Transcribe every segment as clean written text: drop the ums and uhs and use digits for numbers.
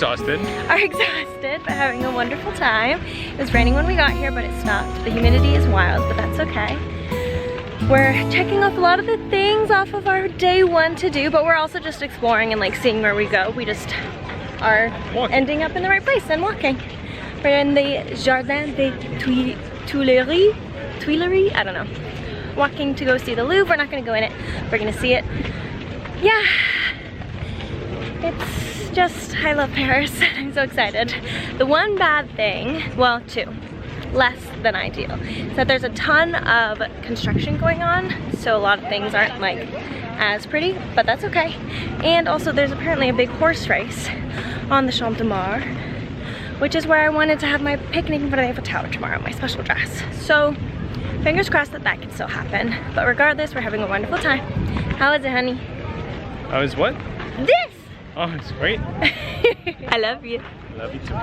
exhausted. Are exhausted, but having a wonderful time. It was raining when we got here, but it stopped. The humidity is wild, but that's okay. We're checking off a lot of the things off of our day one to do, but we're also just exploring and like seeing where we go. We just are ending up in the right place and walking. We're in the Jardin des Tuileries, I don't know. Walking to go see the Louvre. We're not gonna go in it, we're gonna see it. Yeah, it's just, I love Paris. I'm so excited. The one bad thing, well, two, less than ideal, is that there's a ton of construction going on, so a lot of things aren't like as pretty, but that's okay. And also there's apparently a big horse race on the Champ de Mars, which is where I wanted to have my picnic in front of the Eiffel Tower tomorrow, my special dress. So fingers crossed that that can still happen. But regardless, we're having a wonderful time. How is it, honey? How is what? This! Oh, it's great. I love you. I love you too.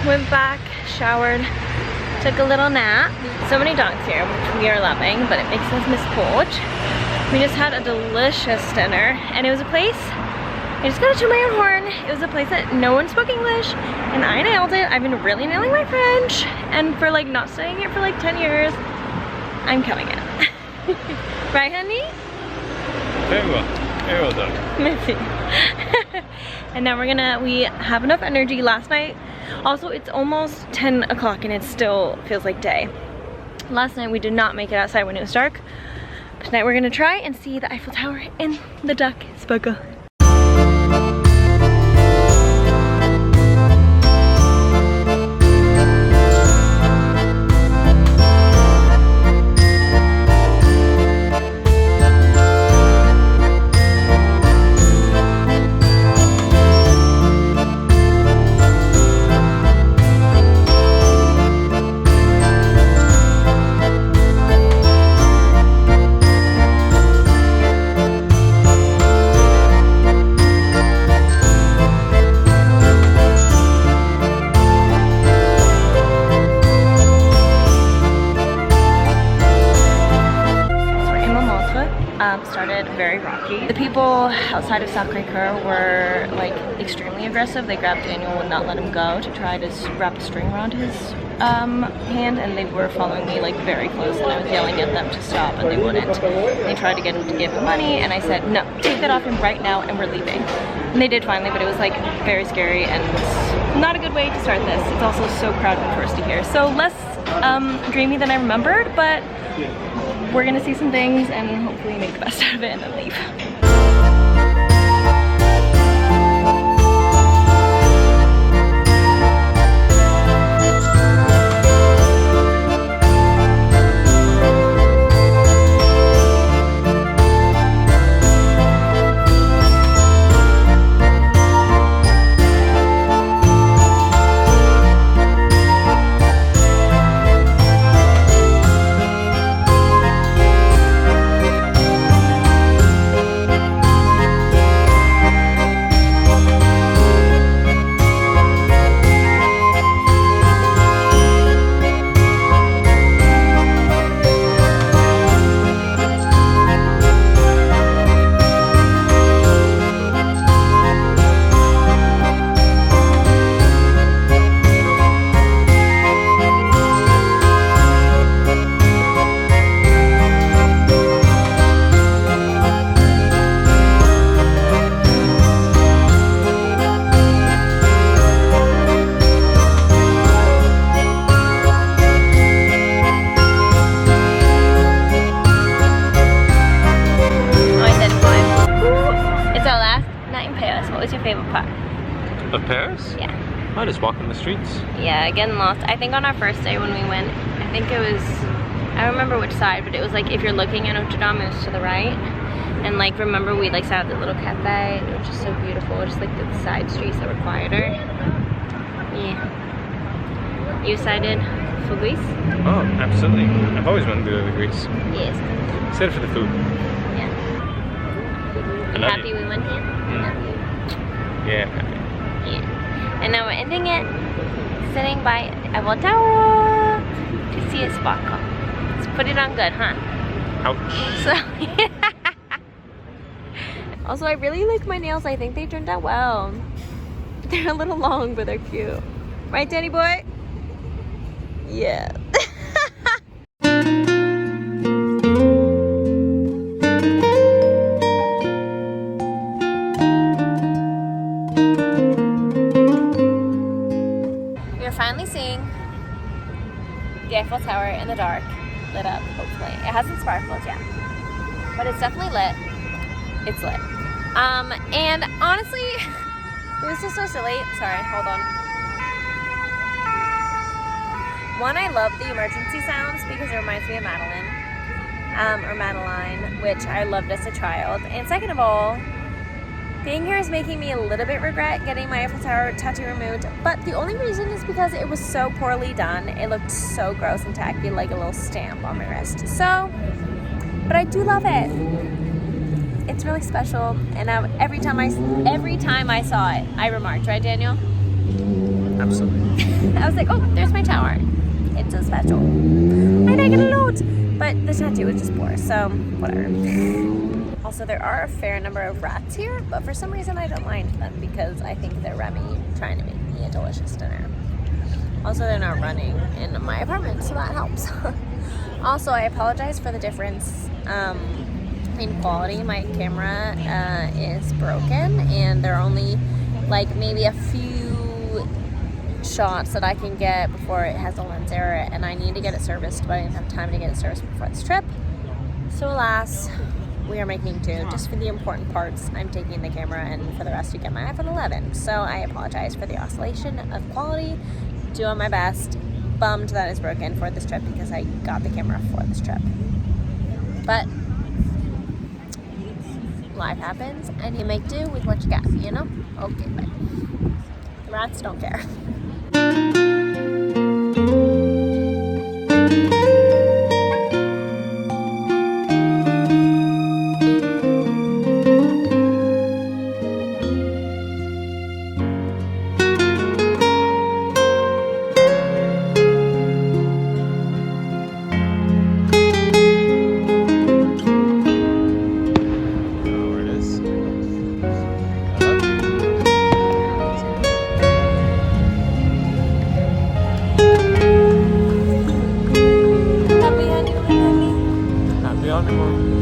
went back, showered, took a little nap. So many dogs here, which we are loving, but it makes us miss Porch. We just had a delicious dinner, and it was a place, I just gotta toot my own horn, it was a place that no one spoke English, and I nailed it. I've been really nailing my French, and for like not studying it for like 10 years, I'm killing it. Right, honey? Very well done. Merci. And now we have enough energy. Last night, also it's almost 10 o'clock and it still feels like day. Last night we did not make it outside when it was dark. But tonight we're gonna try and see the Eiffel Tower in the duck spuggle. Started very rocky. The people outside of Sacré-Cœur were like extremely aggressive. They grabbed Daniel, would not let him go to try to wrap a string around his hand, and they were following me like very close, and I was yelling at them to stop and they wouldn't. They tried to get him to give him money, and I said, no, take that off him right now and we're leaving. And they did finally, but it was like very scary and not a good way to start this. It's also so crowded and touristy here. So less dreamy than I remembered, but we're gonna see some things and hopefully make the best out of it and then leave. Of Paris? Yeah. I just walk in the streets. Yeah, getting lost. I think on our first day when we went, I think it was, I don't remember which side, but it was like if you're looking at Notre Dame, it was to the right. And like remember we like sat at the little cafe, and it was just so beautiful, just like the side streets that were quieter. Yeah. You excited for Greece? Oh, absolutely. I've always wanted to go to Greece. Yes. Excited for the food. Yeah. You happy we went here? Yeah, I'm happy. Yeah. And now we're ending it sitting by Eiffel Tower to see it sparkle. Let's put it on good, huh? Ouch. So, also, I really like my nails. I think they turned out well. They're a little long, but they're cute. Right, Danny boy? Yeah. Finally seeing the Eiffel Tower in the dark, lit up, hopefully. It hasn't sparkled yet, but it's definitely lit. It's lit. And honestly, it was just so silly. Sorry, hold on. One, I love the emergency sounds because it reminds me of Madeline, or Madeline, which I loved as a child. And second of all, being here is making me a little bit regret getting my Eiffel Tower tattoo removed, but the only reason is because it was so poorly done. It looked so gross and tacky, like a little stamp on my wrist. So, but I do love it. It's really special, and every time I saw it, I remarked, right, Daniel? Absolutely. I was like, oh, there's my tower. It's so special. I like it a lot. But the tattoo was just poor, so whatever. Also, there are a fair number of rats here, but for some reason I don't mind them because I think they're Remy trying to make me a delicious dinner. Also, they're not running in my apartment, so that helps. Also, I apologize for the difference in quality. My camera is broken, and there are only like maybe a few shots that I can get before it has a lens error, and I need to get it serviced, but I didn't have time to get it serviced before this trip. So alas, we are making do. Just for the important parts, I'm taking the camera, and for the rest you get my iPhone 11. So I apologize for the oscillation of quality. Doing my best. Bummed that it's broken for this trip because I got the camera for this trip. But life happens and you make do with what you got, you know? Okay, but the rats don't care. Happy honeymoon.